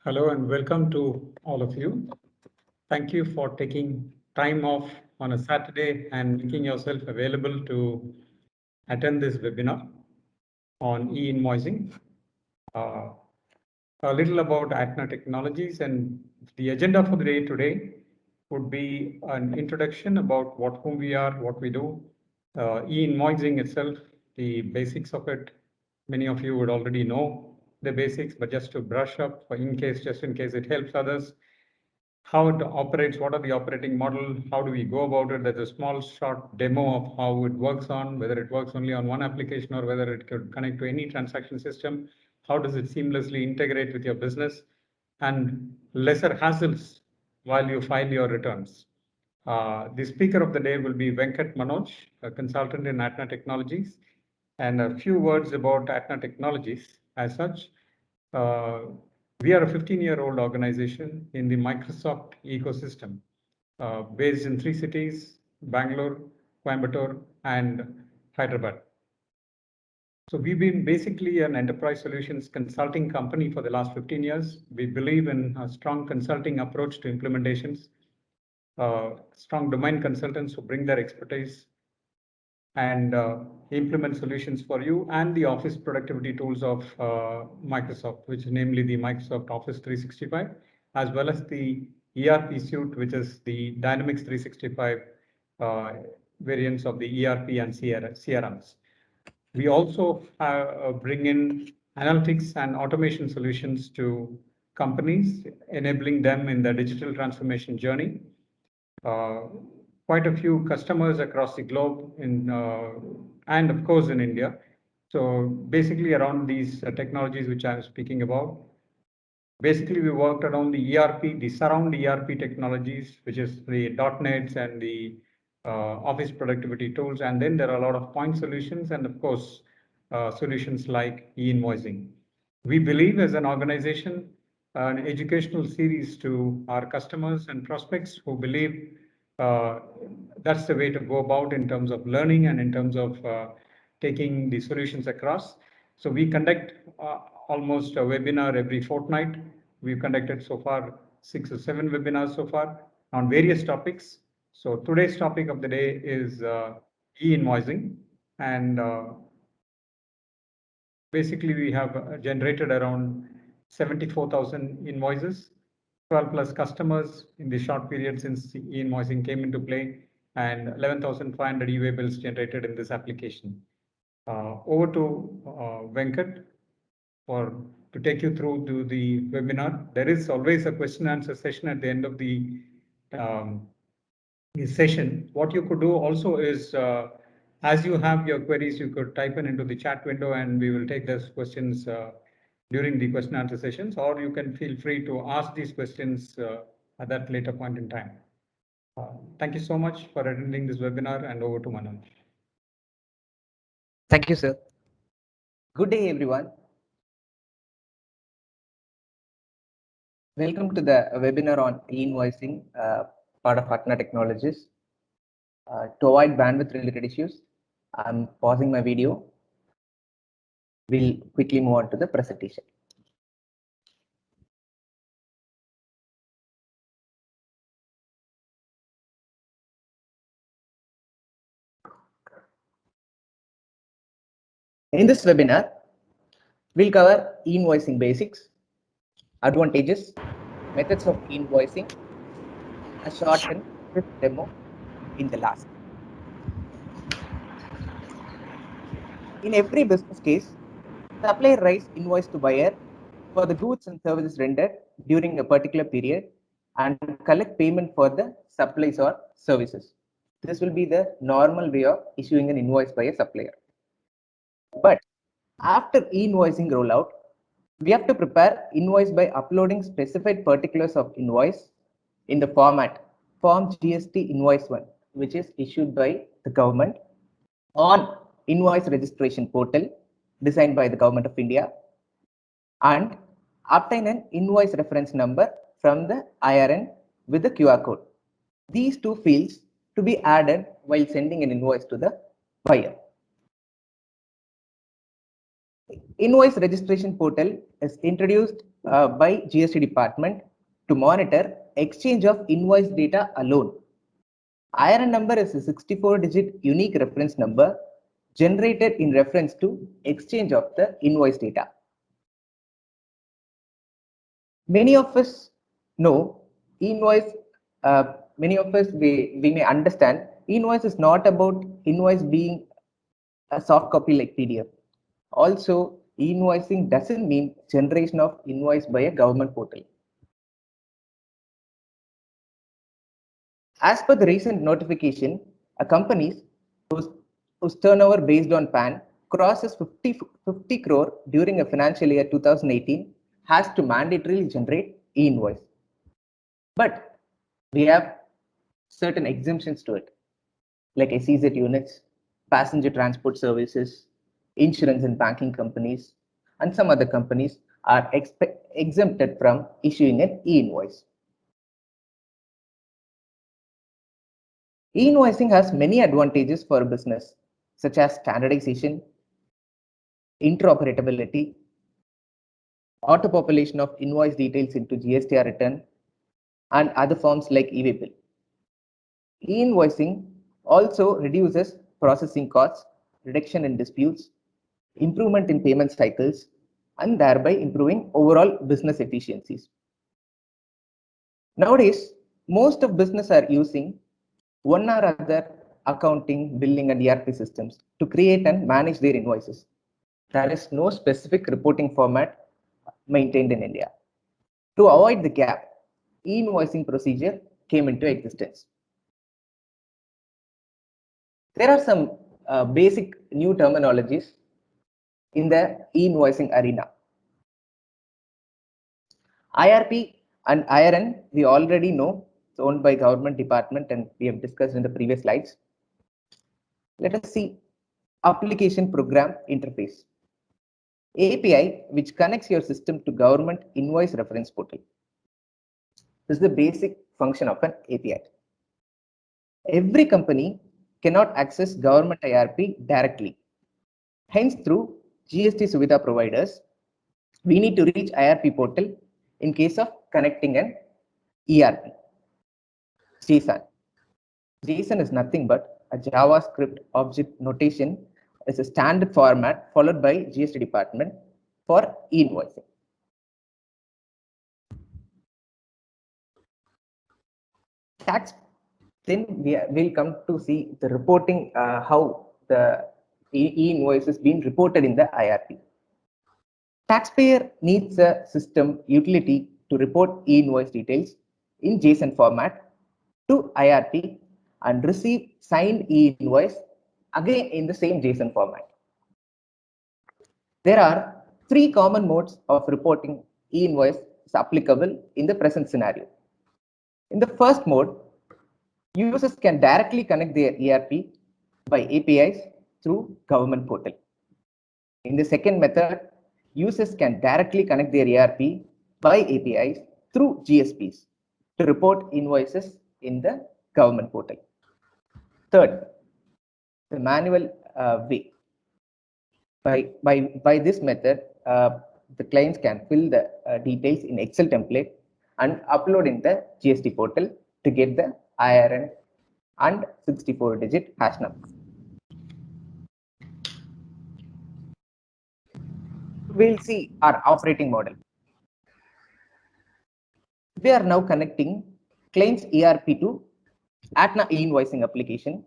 Hello and welcome to all of you. Thank you for taking time off on a Saturday and making yourself available to attend this webinar on e-invoicing. A little about Atna Technologies, and the agenda for the day today would be an introduction about whom we are, what we do, e-invoicing itself, the basics of it. Many of you would already know the basics, but just to brush up just in case it helps others, how it operates, what are the operating model, how do we go about it. There's a small short demo of how it works whether it works only on one application or whether it could connect to any transaction system. How does it seamlessly integrate with your business and lesser hassles while you file your returns. The speaker of the day will be Venkat Manoj, a consultant in Atna Technologies, and a few words about Atna Technologies as such. Uh, we are a 15-year-old organization in the Microsoft ecosystem, based in 3 cities, Bangalore, Coimbatore, and Hyderabad. So we've been basically an enterprise solutions consulting company for the last 15 years. We believe in a strong consulting approach to implementations, strong domain consultants who bring their expertise and implement solutions for you and the office productivity tools of Microsoft, which is namely the Microsoft Office 365, as well as the ERP suite, which is the Dynamics 365 variants of the ERP and CRMs. We also bring in analytics and automation solutions to companies, enabling them in their digital transformation journey. Quite a few customers across the globe and of course in India. So basically around these technologies which I'm speaking about, basically we worked around the ERP, the surround ERP technologies, which is the .NETs and the office productivity tools. And then there are a lot of point solutions and of course, solutions like e-invoicing. We believe as an organization, an educational series to our customers and prospects who believe that's the way to go about in terms of learning and in terms of taking the solutions across. So we conduct almost a webinar every fortnight. We've conducted so far 6 or 7 webinars so far on various topics. So today's topic of the day is e-invoicing, and basically we have generated around 74,000 invoices, 12 plus customers in the short period since e-invoicing came into play, and 11,500 e-way bills generated in this application. Over to Venkat to take you through the webinar. There is always a question and answer session at the end of the session. What you could do also is, as you have your queries, you could type into the chat window and we will take those questions during the question and answer sessions, or you can feel free to ask these questions at that later point in time. Thank you so much for attending this webinar, and over to Manoj. Thank you, sir. Good day, everyone. Welcome to the webinar on e-invoicing, part of Atna Technologies. To avoid bandwidth related issues, I'm pausing my video. We'll quickly move on to the presentation. In this webinar, we'll cover e-invoicing basics, advantages, methods of e-invoicing, a short and quick demo in the last. In every business case, supplier writes invoice to buyer for the goods and services rendered during a particular period and collect payment for the supplies or services. This will be the normal way of issuing an invoice by a supplier. But after e-invoicing rollout, we have to prepare invoice by uploading specified particulars of invoice in the format Form GST Invoice 1, which is issued by the government on invoice registration portal designed by the Government of India, and obtain an invoice reference number from the IRN with the QR code. These two fields to be added while sending an invoice to the buyer. Invoice registration portal is introduced by GST department to monitor exchange of invoice data alone. IRN number is a 64-digit unique reference number generated in reference to exchange of the invoice data. Many of us know invoice, many of us, we may understand invoice is not about invoice being a soft copy like PDF. Also, invoicing doesn't mean generation of invoice by a government portal. As per the recent notification, a company whose turnover based on PAN crosses 50 crore during a financial year 2018 has to mandatorily generate e-invoice. But we have certain exemptions to it, like SEZ units, passenger transport services, insurance and banking companies, and some other companies are exempted from issuing an e-invoice. E-invoicing has many advantages for a business, such as standardization, interoperability, auto-population of invoice details into GSTR return, and other forms like e-way bill. E-invoicing also reduces processing costs, reduction in disputes, improvement in payment cycles, and thereby improving overall business efficiencies. Nowadays, most of business are using one or other accounting, billing, and ERP systems to create and manage their invoices. There is no specific reporting format maintained in India. To avoid the gap, e-invoicing procedure came into existence. There are some basic new terminologies in the e-invoicing arena. IRP and IRN, we already know, it's owned by government department and we have discussed in the previous slides. Let us see application program interface. API, which connects your system to government invoice reference portal. This is the basic function of an API. Every company cannot access government IRP directly. Hence, through GST Suvidha providers, we need to reach IRP portal in case of connecting an ERP. JSON. JSON is nothing but a JavaScript object notation. Is a standard format followed by GST department for e-invoicing. Tax, then we will come to see the reporting, how the e-invoice is being reported in the IRP. Taxpayer needs a system utility to report e-invoice details in JSON format to IRP and receive signed e-invoice again in the same JSON format. There are three common modes of reporting e-invoice applicable in the present scenario. In the first mode, users can directly connect their ERP by APIs through government portal. In the second method, users can directly connect their ERP by APIs through GSPs to report invoices in the government portal. Third, the manual way. By this method, the clients can fill the details in Excel template and upload in the GST portal to get the IRN and 64-digit hash number. We'll see our operating model. We are now connecting client's ERP to Atna e-invoicing application,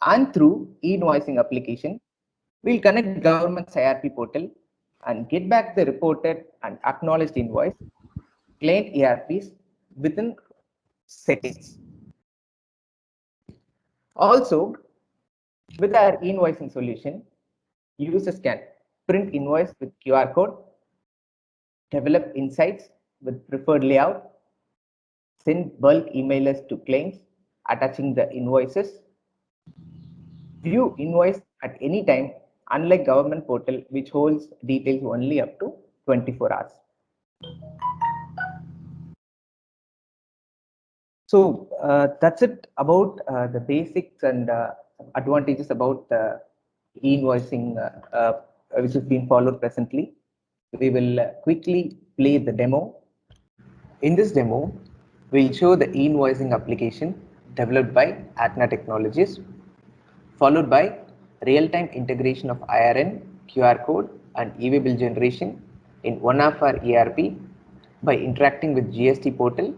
and through e-invoicing application, we'll connect government's IRP portal and get back the reported and acknowledged invoice client ERPs within seconds. Also, with our e-invoicing solution, users can print invoice with QR code, develop insights with preferred layout, send bulk emailers to clients attaching the invoices, view invoice at any time, unlike government portal which holds details only up to 24 hours. So that's it about the basics and advantages about the e-invoicing which is being followed presently. We will quickly play the demo. In this demo, we'll show the e-invoicing application developed by Atna Technologies, followed by real-time integration of IRN, QR code, and e-way bill generation in one of our ERP by interacting with GST portal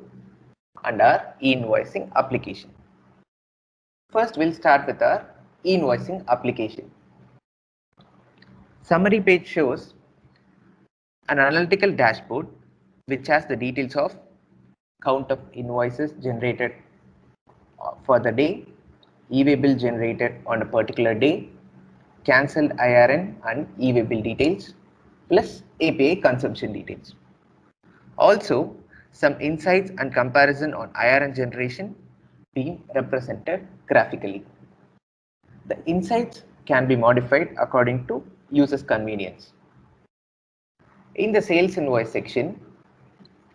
and our e-invoicing application. First, we'll start with our e-invoicing application. Summary page shows an analytical dashboard which has the details of count of invoices generated for the day, e-way bill generated on a particular day, cancelled IRN and e-way bill details, plus API consumption details. Also, some insights and comparison on IRN generation being represented graphically. The insights can be modified according to user's convenience. In the sales invoice section,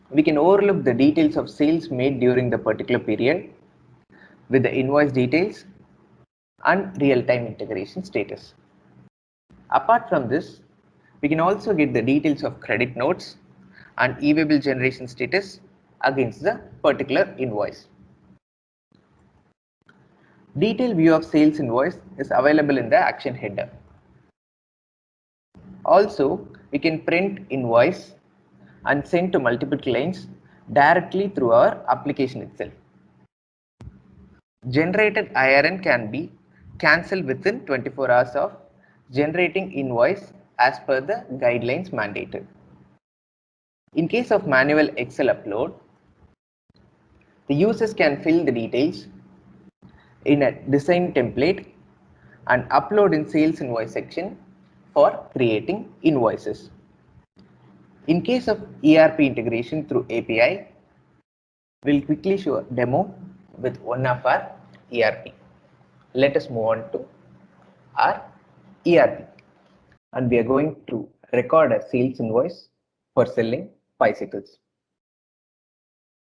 we can overlook the details of sales made during the particular period with the invoice details and real-time integration status. Apart from this, we can also get the details of credit notes and e-way bill generation status against the particular invoice. Detailed view of sales invoice is available in the action header. Also, we can print invoice and send to multiple clients directly through our application itself. Generated IRN can be cancelled within 24 hours of generating invoice as per the guidelines mandated. In case of manual Excel upload, the users can fill the details in a design template and upload in sales invoice section for creating invoices. In case of ERP integration through API, we'll quickly show a demo with one of our ERP. Let us move on to our ERP, and we are going to record a sales invoice for selling bicycles.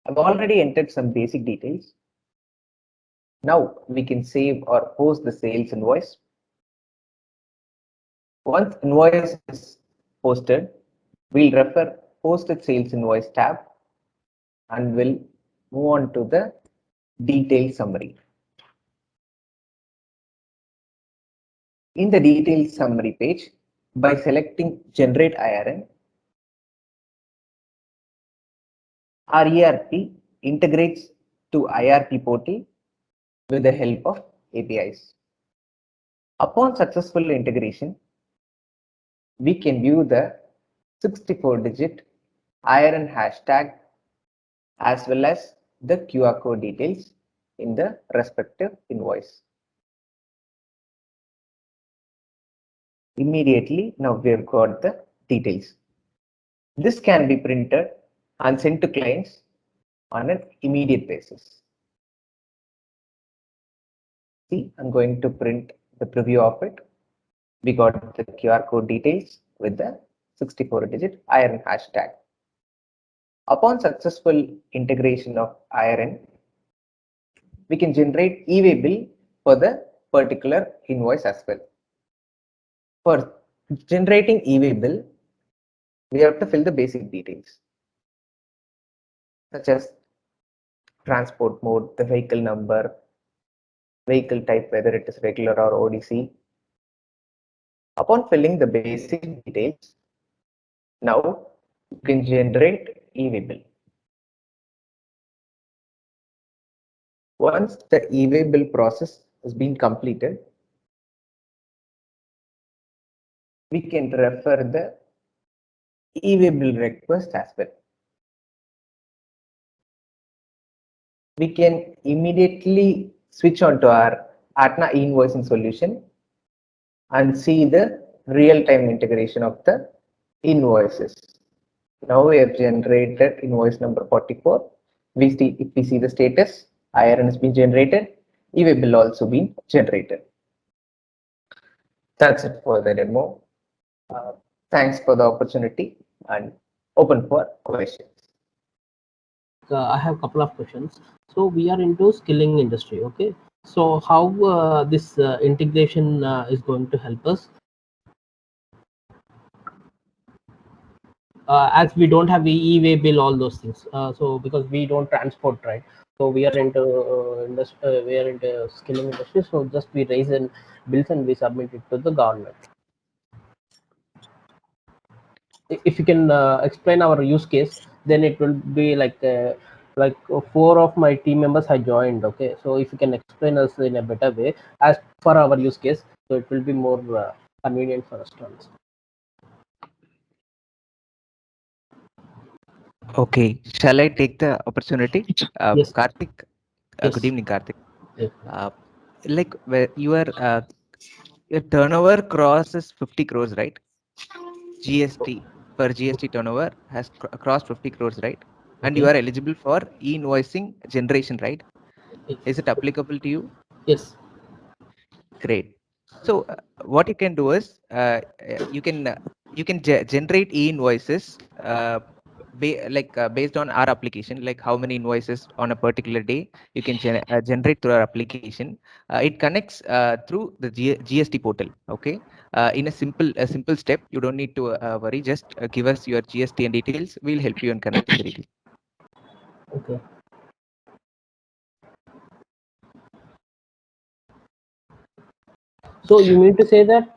I've already entered some basic details. Now we can save or post the sales invoice. Once invoice is posted, we'll refer posted sales invoice tab and we'll move on to the detailed summary. In the detailed summary page, by selecting generate IRN, our ERP integrates to IRP portal with the help of APIs. Upon successful integration, we can view the 64-digit IRN hashtag as well as the QR code details in the respective invoice. Immediately, now we have got the details. This can be printed and sent to clients on an immediate basis. See, I'm going to print the preview of it. We got the QR code details with the 64-digit IRN hashtag. Upon successful integration of IRN, we can generate e-way bill for the particular invoice as well. For generating e-way bill, we have to fill the basic details such as transport mode, the vehicle number, vehicle type, whether it is regular or ODC. Upon filling the basic details, now you can generate e-way bill. Once the e-way bill process has been completed, we can refer the e-way bill request as well. We can immediately switch on to our Atna e-invoicing solution and see the real-time integration of the invoices. Now we have generated invoice number 44. If we see the status, IRN has been generated, e-way bill also been generated. That's it for the demo. Thanks for the opportunity and open for questions. I have a couple of questions. So we are into skilling industry, okay? So how this integration is going to help us? as we don't have e-way bill, all those things. So because we don't transport, right? So we are into we are into skilling industry. So just we raise in bills and we submit it to the government. If you can explain our use case, then it will be like 4 of my team members have joined. Okay, so if you can explain us in a better way as for our use case, so it will be more convenient for us to understand. Okay, shall I take the opportunity? Yes. Karthik, Yes. good evening, Karthik. Yes. Like where your turnover crosses 50 crores, right? GST per GST turnover has crossed 50 crores, right? And you Okay. are eligible for e-invoicing generation, right? Is it applicable to you? Yes. Great. So what you can do is you can generate e-invoices based on our application, like how many invoices on a particular day you can generate through our application. It connects through the GST portal. Okay, in a simple step. You don't need to worry. Just give us your GST and details. We'll help you in connecting the details. Okay. So you mean to say that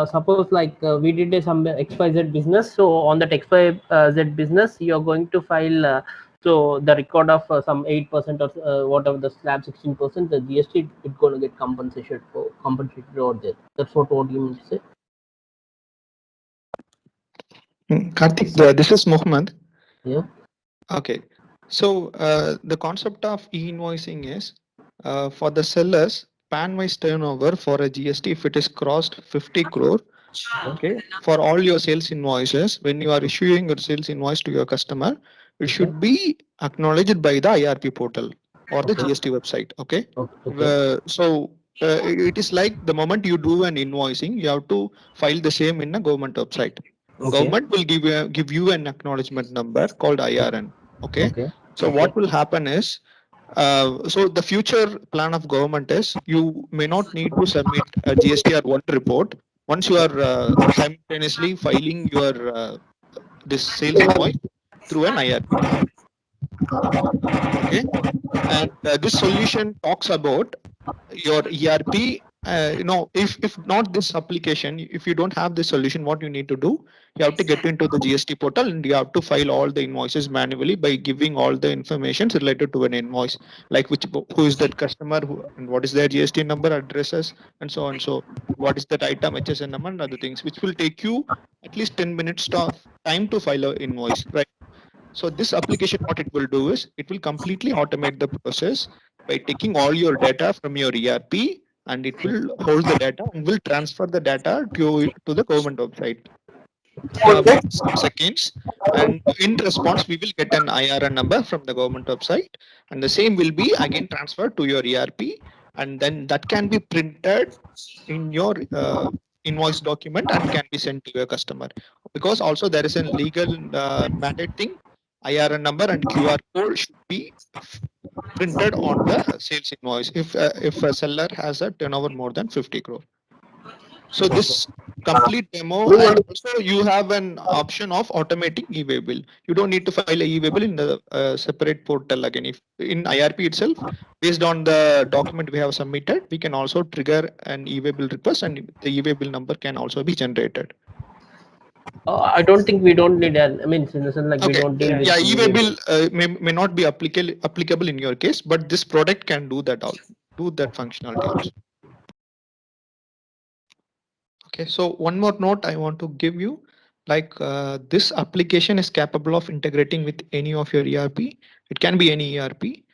suppose like we did some XYZ business, so on that XYZ business you are going to file so the record of some 8% or whatever the slab 16%, the GST it's going to get compensated over there. That's what you mean to say? Karthik, this is Mohammed. Yeah. Okay. So the concept of e-invoicing is for the sellers, pan-wise turnover for a GST, if it is crossed 50 crore, okay, for all your sales invoices, when you are issuing your sales invoice to your customer, it should be acknowledged by the IRP portal or the GST website. Okay. So it is like the moment you do an invoicing, you have to file the same in a government website. Government will give you an acknowledgement number called IRN. Okay. So what will happen is, so the future plan of government is you may not need to submit a GST or one report once you are simultaneously filing your this sales invoice through an IRP portal. Okay, and this solution talks about your ERP. If not this application, if you don't have this solution, what you need to do, you have to get into the GST portal and you have to file all the invoices manually by giving all the information related to an invoice, like who is that customer, and what is their GST number, addresses, and so on. So what is that item, HSN number, and other things, which will take you at least 10 minutes of time to file an invoice, right? So this application, what it will do is it will completely automate the process by taking all your data from your ERP, and it will hold the data and will transfer the data to the government website within some seconds. And in response, we will get an IRN number from the government website, and the same will be again transferred to your ERP, and then that can be printed in your invoice document and can be sent to your customer. Because also there is a legal mandate thing, IRN number and QR code should be printed on the sales invoice if a seller has a turnover more than 50 crore. So this complete demo, and also you have an option of automating e-way bill. You don't need to file a e-way bill in the separate portal again. If in IRP itself, based on the document we have submitted, we can also trigger an e-way bill request, and the e-way bill number can also be generated. I don't think we don't need an. I mean, in the sense like we don't deal with Yeah, e-way e-way bill may not be applicable in your case, but this product can do that functionality also. Okay, so one more note I want to give you, like this application is capable of integrating with any of your ERP. It can be any ERP.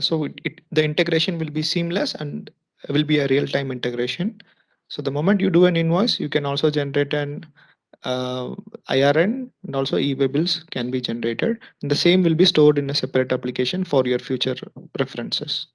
So the integration will be seamless and will be a real-time integration. So the moment you do an invoice, you can also generate an IRN, and also e-way bills can be generated. And the same will be stored in a separate application for your future preferences.